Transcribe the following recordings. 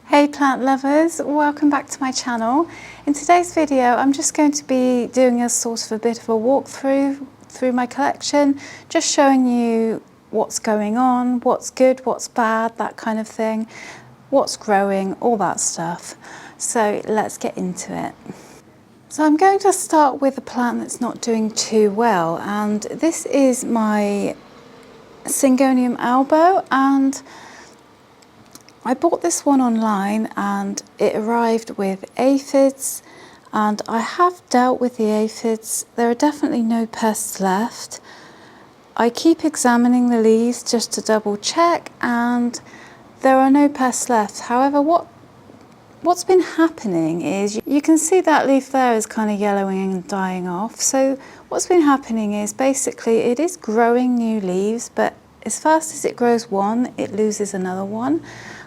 Hey plant lovers, welcome back to my channel. In today's video I'm just going to be doing a sort of a bit of a walkthrough through my collection, just showing you what's going on, what's good, what's bad, that kind of thing, what's growing, all that stuff. So let's get into it. So I'm going to start with a plant that's not doing too well, and this is my Syngonium Albo, and I bought this one online and it arrived with aphids, and I have dealt with the aphids. There are definitely no pests left. I keep examining the leaves just to double check, and there are no pests left. However, what's been happening is you can see that leaf there is kind of yellowing and dying off. So what's been happening is basically it is growing new leaves, but as fast as it grows one, it loses another one.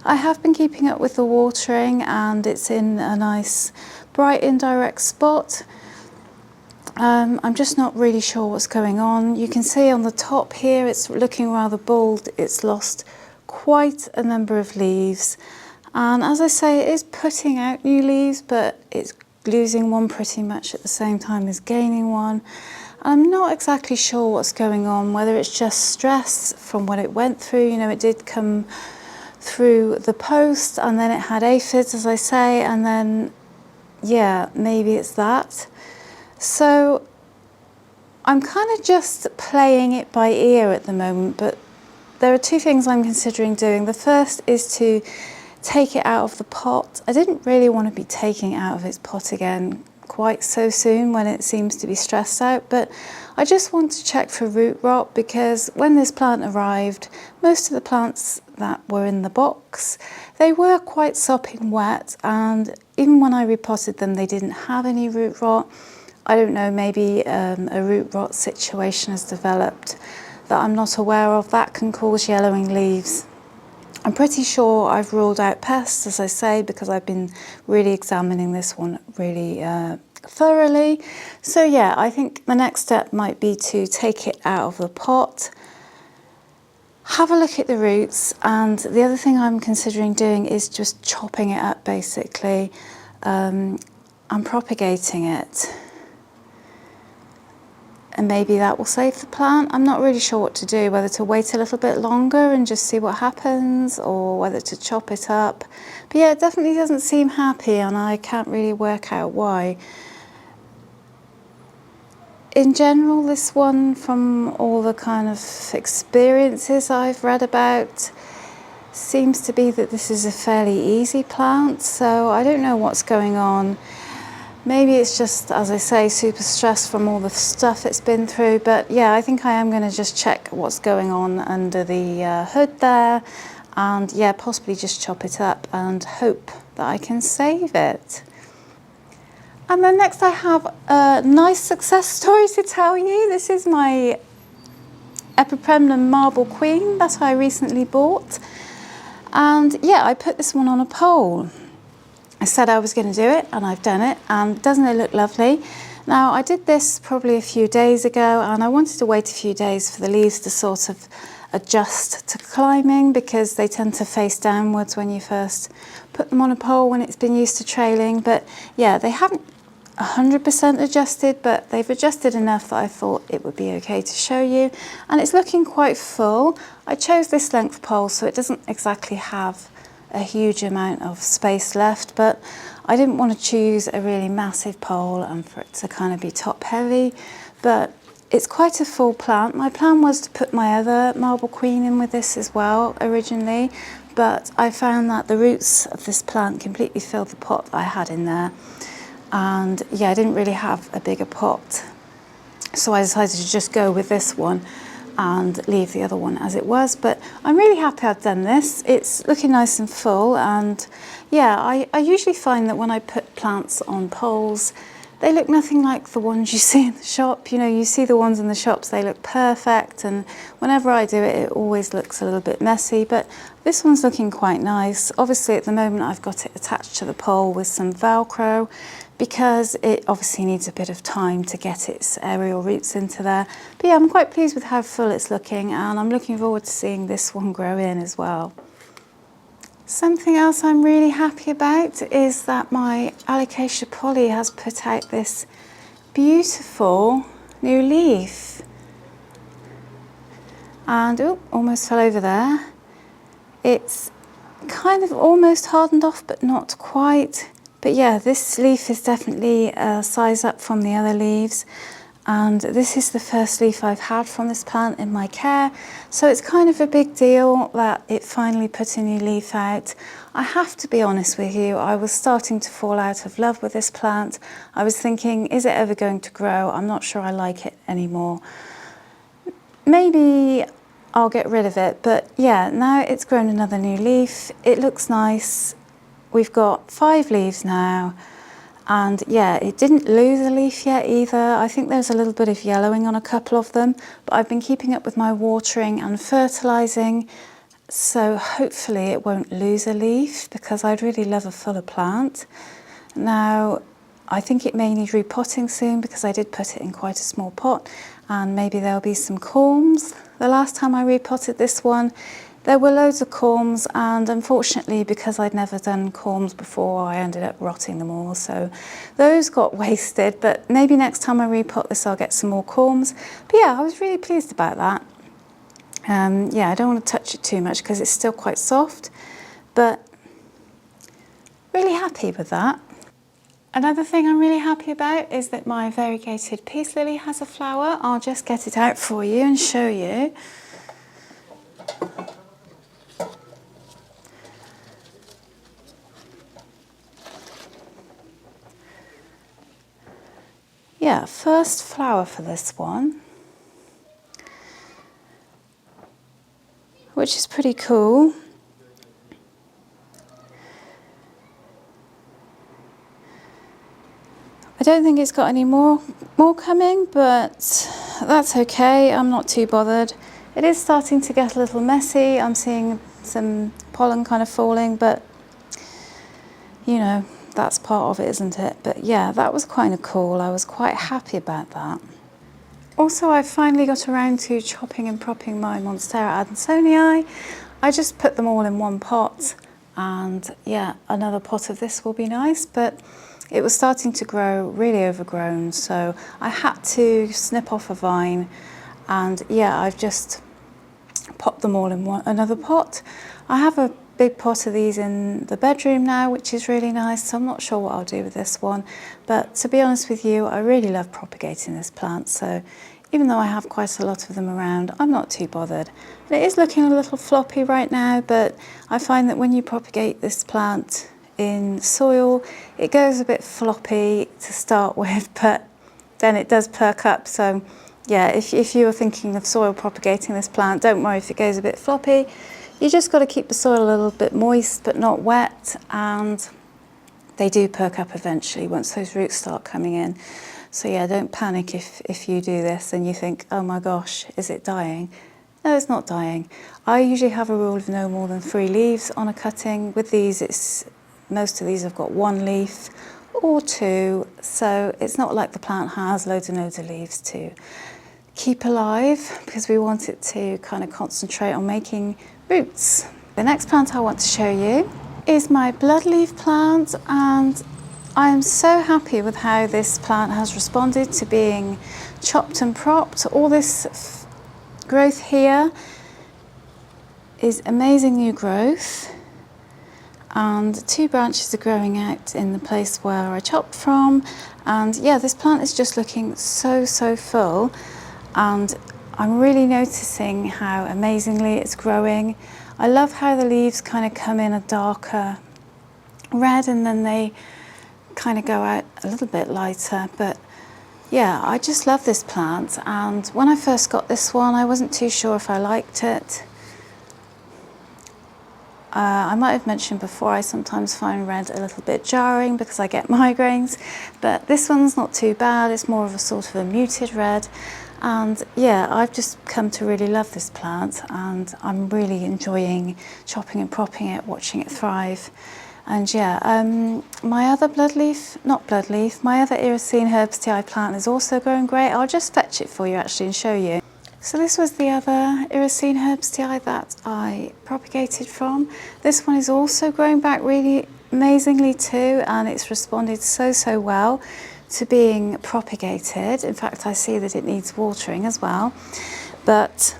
I have been keeping up with the watering and it's in a nice bright indirect spot. I'm just not really sure what's going on. You can see on the top here it's looking rather bald. It's lost quite a number of leaves, and as I say, it is putting out new leaves, but it's losing one pretty much at the same time as gaining one. I'm not exactly sure what's going on, whether it's just stress from what it went through. You know, it did come through the post and then it had aphids, as I say, and then yeah, maybe it's that. So I'm kind of just playing it by ear at the moment, but there are two things I'm considering doing. The first is to take it out of the pot. I didn't really want to be taking it out of its pot again quite so soon when it seems to be stressed out, but I just want to check for root rot, because when this plant arrived, most of the plants that were in the box, they were quite sopping wet, and even when I repotted them they didn't have any root rot. I don't know, maybe a root rot situation has developed that I'm not aware of. That can cause yellowing leaves. I'm pretty sure I've ruled out pests, as I say, because I've been really examining this one really thoroughly. So yeah, I think the next step might be to take it out of the pot, have a look at the roots, and the other thing I'm considering doing is just chopping it up basically. I'm propagating it, and maybe that will save the plant. I'm not really sure what to do, whether to wait a little bit longer and just see what happens, or whether to chop it up. But yeah, it definitely doesn't seem happy, and I can't really work out why. In general, this one, from all the kind of experiences I've read about, seems to be that this is a fairly easy plant, so I don't know what's going on. Maybe it's just, as I say, super stressed from all the stuff it's been through, but yeah, I think I am going to just check what's going on under the hood there, and yeah, possibly just chop it up and hope that I can save it. And then next I have a nice success story to tell you. This is my Epipremnum marble queen that I recently bought, and yeah, I put this one on a pole. I said I was going to do it, and I've done it, and doesn't it look lovely? Now, I did this probably a few days ago, and I wanted to wait a few days for the leaves to sort of adjust to climbing, because they tend to face downwards when you first put them on a pole when it's been used to trailing. But yeah, they haven't 100% adjusted, but they've adjusted enough that I thought it would be okay to show you, and it's looking quite full. I chose this length pole so it doesn't exactly have a huge amount of space left, but I didn't want to choose a really massive pole and for it to kind of be top heavy, but it's quite a full plant. My plan was to put my other marble queen in with this as well originally, but I found that the roots of this plant completely filled the pot I had in there, and yeah, I didn't really have a bigger pot, so I decided to just go with this one and leave the other one as it was. But I'm really happy I've done this. It's looking nice and full, and yeah, I usually find that when I put plants on poles, they look nothing like the ones you see in the shop. You know, you see the ones in the shops, they look perfect, and whenever I do it, it always looks a little bit messy, but this one's looking quite nice. Obviously at the moment I've got it attached to the pole with some Velcro, because it obviously needs a bit of time to get its aerial roots into there. But yeah, I'm quite pleased with how full it's looking, and I'm looking forward to seeing this one grow in as well. Something else I'm really happy about is that my Alocasia Polly has put out this beautiful new leaf. And, oh, almost fell over there. It's kind of almost hardened off, but not quite. But yeah, this leaf is definitely a size up from the other leaves. And this is the first leaf I've had from this plant in my care. So it's kind of a big deal that it finally put a new leaf out. I have to be honest with you, I was starting to fall out of love with this plant. I was thinking, is it ever going to grow? I'm not sure I like it anymore. Maybe I'll get rid of it, but yeah, now it's grown another new leaf. It looks nice. We've got 5 leaves now. And yeah, it didn't lose a leaf yet either. I think there's a little bit of yellowing on a couple of them, but I've been keeping up with my watering and fertilising, so hopefully it won't lose a leaf because I'd really love a fuller plant. Now, I think it may need repotting soon because I did put it in quite a small pot, and maybe there'll be some corms. The last time I repotted this one, there were loads of corms, and unfortunately, because I'd never done corms before, I ended up rotting them all. So those got wasted, but maybe next time I repot this, I'll get some more corms. But yeah, I was really pleased about that. Yeah, I don't want to touch it too much because it's still quite soft, but really happy with that. Another thing I'm really happy about is that my variegated peace lily has a flower. I'll just get it out for you and show you. Yeah, first flower for this one, which is pretty cool. I don't think it's got any more coming, but that's okay. I'm not too bothered. It is starting to get a little messy. I'm seeing some pollen kind of falling, but you know, that's part of it, isn't it? But yeah, that was kind of cool. I was quite happy about that. Also, I finally got around to chopping and propping my Monstera Adansonii. I just put them all in one pot, and yeah, another pot of this will be nice, but it was starting to grow really overgrown, so I had to snip off a vine, and yeah, I've just popped them all in another pot. I have a big pot of these in the bedroom now, which is really nice, so I'm not sure what I'll do with this one, but to be honest with you, I really love propagating this plant, so even though I have quite a lot of them around, I'm not too bothered. And it is looking a little floppy right now, but I find that when you propagate this plant in soil, it goes a bit floppy to start with, but then it does perk up. So yeah, if you are thinking of soil propagating this plant, don't worry if it goes a bit floppy. You just got to keep the soil a little bit moist but not wet, and they do perk up eventually once those roots start coming in. So yeah, don't panic if you do this and you think, oh my gosh, is it dying? No, it's not dying. I usually have a rule of no more than 3 leaves on a cutting. With these, most of these have got 1 leaf or 2, so it's not like the plant has loads and loads of leaves to keep alive, because we want it to kind of concentrate on making roots. The next plant I want to show you is my Bloodleaf plant, and I am so happy with how this plant has responded to being chopped and propped. All this growth here is amazing new growth, and 2 branches are growing out in the place where I chopped from, and yeah, this plant is just looking so full, and I'm really noticing how amazingly it's growing. I love how the leaves kind of come in a darker red and then they kind of go out a little bit lighter, but yeah, I just love this plant. And when I first got this one, I wasn't too sure if I liked it. I might have mentioned before, I sometimes find red a little bit jarring because I get migraines, but this one's not too bad. It's more of a sort of a muted red. And yeah, I've just come to really love this plant, and I'm really enjoying chopping and propping it, watching it thrive. And yeah, my other my other Iresine Herbstii plant is also growing great. I'll just fetch it for you actually and show you. So this was the other Iresine Herbstii that I propagated from. This one is also growing back really amazingly too, and it's responded so well to being propagated. In fact, I see that it needs watering as well. But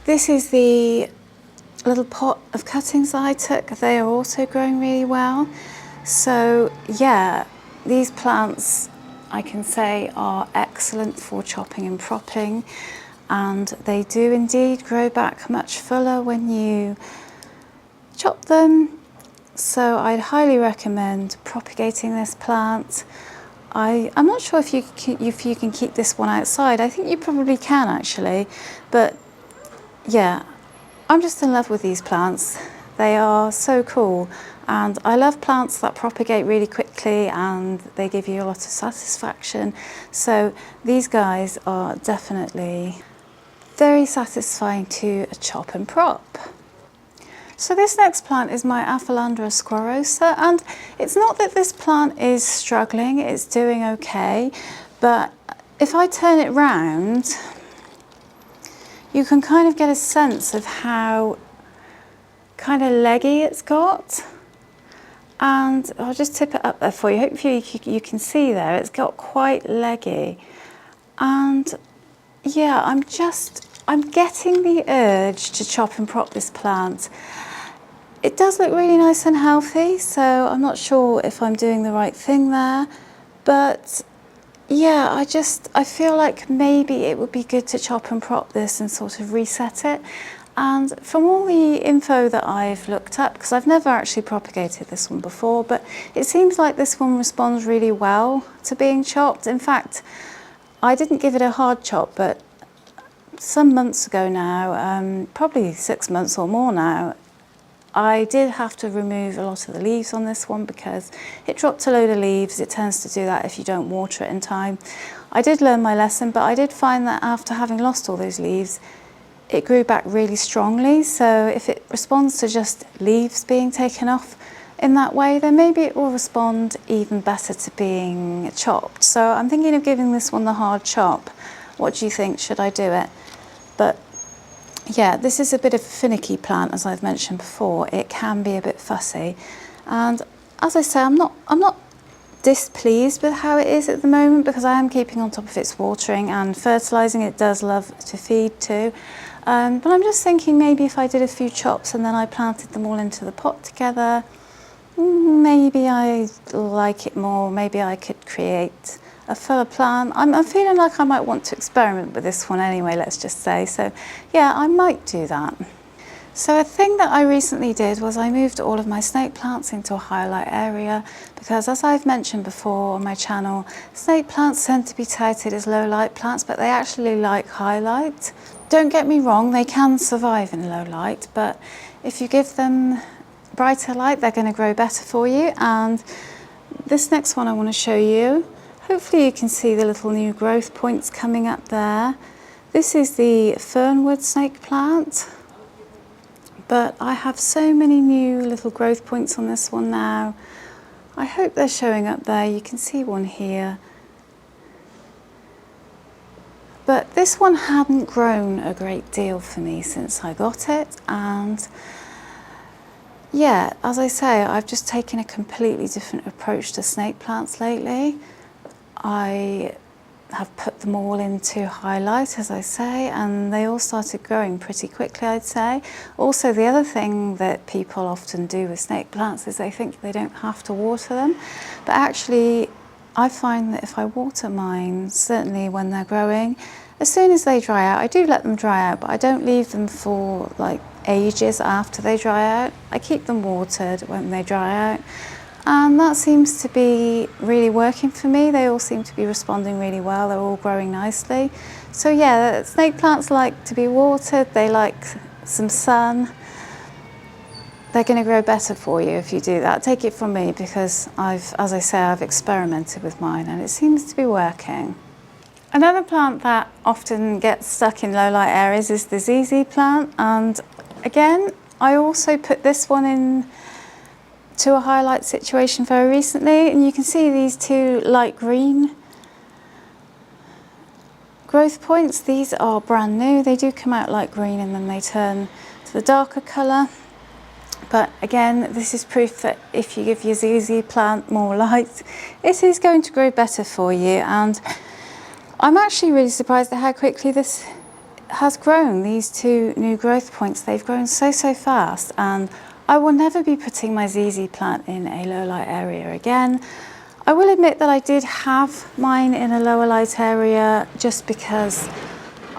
this is the little pot of cuttings that I took. They are also growing really well. So yeah, these plants I can say are excellent for chopping and propping, and they do indeed grow back much fuller when you chop them. So I'd highly recommend propagating this plant. I'm not sure if you can keep this one outside. I think you probably can actually, but yeah, I'm just in love with these plants. They are so cool, and I love plants that propagate really quickly and they give you a lot of satisfaction. So these guys are definitely very satisfying to chop and prop. So this next plant is my Aphalandra Squarrosa, and it's not that this plant is struggling, it's doing okay, but if I turn it round, you can kind of get a sense of how kind of leggy it's got. And I'll just tip it up there for you. Hopefully you can see there, it's got quite leggy. And yeah, I'm getting the urge to chop and prop this plant. It does look really nice and healthy, so I'm not sure if I'm doing the right thing there. But yeah, I feel like maybe it would be good to chop and prop this and sort of reset it. And from all the info that I've looked up, because I've never actually propagated this one before, but it seems like this one responds really well to being chopped. In fact, I didn't give it a hard chop, but some months ago now, probably 6 months or more now, I did have to remove a lot of the leaves on this one because it dropped a load of leaves. It tends to do that if you don't water it in time. I did learn my lesson, but I did find that after having lost all those leaves, it grew back really strongly. So if it responds to just leaves being taken off in that way, then maybe it will respond even better to being chopped. So I'm thinking of giving this one the hard chop. What do you think? Should I do it? But yeah, this is a bit of a finicky plant, as I've mentioned before. It can be a bit fussy. And as I say, I'm not displeased with how it is at the moment, because I am keeping on top of its watering and fertilising. It does love to feed too. But I'm just thinking maybe if I did a few chops and then I planted them all into the pot together, maybe I like it more. Maybe I could create a fuller plant. I'm feeling like I might want to experiment with this one anyway, let's just say. So yeah, I might do that. So a thing that I recently did was I moved all of my snake plants into a highlight area, because as I've mentioned before on my channel, snake plants tend to be touted as low light plants, but they actually like highlight. Don't get me wrong, they can survive in low light, but if you give them brighter light, they're going to grow better for you. And this next one I want to show you, hopefully you can see the little new growth points coming up there. This is the Fernwood snake plant. But I have so many new little growth points on this one now. I hope they're showing up there. You can see one here. But this one hadn't grown a great deal for me since I got it. And yeah, as I say, I've just taken a completely different approach to snake plants lately. I have put them all into highlight, as I say, and they all started growing pretty quickly, I'd say. Also, the other thing that people often do with snake plants is they think they don't have to water them, but actually I find that if I water mine, certainly when they're growing, as soon as they dry out, I do let them dry out, but I don't leave them for like ages after they dry out. I keep them watered when they dry out. And that seems to be really working for me. They all seem to be responding really well. They're all growing nicely. So yeah, snake plants like to be watered. They like some sun. They're going to grow better for you if you do that. Take it from me, because as I say, I've experimented with mine and it seems to be working. Another plant that often gets stuck in low light areas is the ZZ plant. And again, I also put this one in to a highlight situation very recently, and you can see these two light green growth points, these are brand new. They do come out light green and then they turn to the darker colour. But again, this is proof that if you give your ZZ plant more light, it is going to grow better for you. And I'm actually really surprised at how quickly this has grown. These two new growth points, they've grown so fast, and I will never be putting my ZZ plant in a low light area again. I will admit that I did have mine in a lower light area just because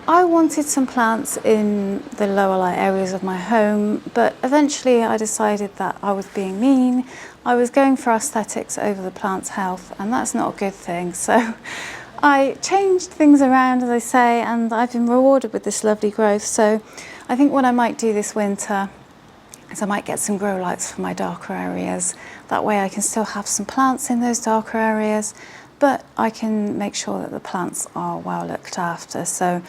I wanted some plants in the lower light areas of my home, but eventually I decided that I was being mean. I was going for aesthetics over the plant's health, and that's not a good thing. So I changed things around, as I say, and I've been rewarded with this lovely growth. So I think what I might do this winter is I might get some grow lights for my darker areas. That way I can still have some plants in those darker areas, but I can make sure that the plants are well looked after. So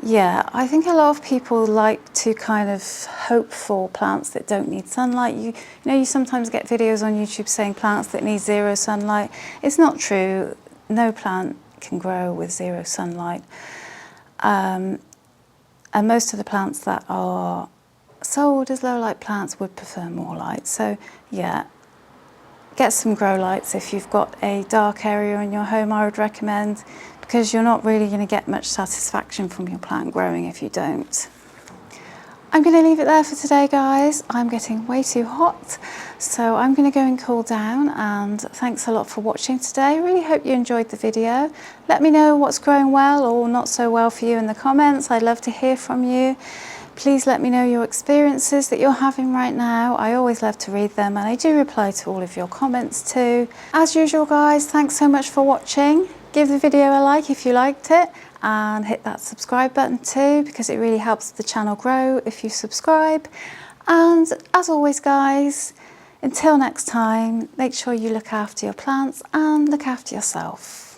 yeah, I think a lot of people like to kind of hope for plants that don't need sunlight. You know, you sometimes get videos on YouTube saying plants that need zero sunlight. It's not true. No plant can grow with zero sunlight. And most of the plants that are sold as low light plants would prefer more light. So yeah, get some grow lights if you've got a dark area in your home, I would recommend, because you're not really going to get much satisfaction from your plant growing if you don't. I'm going to leave it there for today, guys. I'm getting way too hot, so I'm going to go and cool down, and thanks a lot for watching today. I really hope you enjoyed the video. Let me know what's growing well or not so well for you in the comments. I'd love to hear from you. Please let me know your experiences that you're having right now. I always love to read them, and I do reply to all of your comments too. As usual, guys, thanks so much for watching. Give the video a like if you liked it, and hit that subscribe button too, because it really helps the channel grow if you subscribe. And as always, guys, until next time, make sure you look after your plants and look after yourself.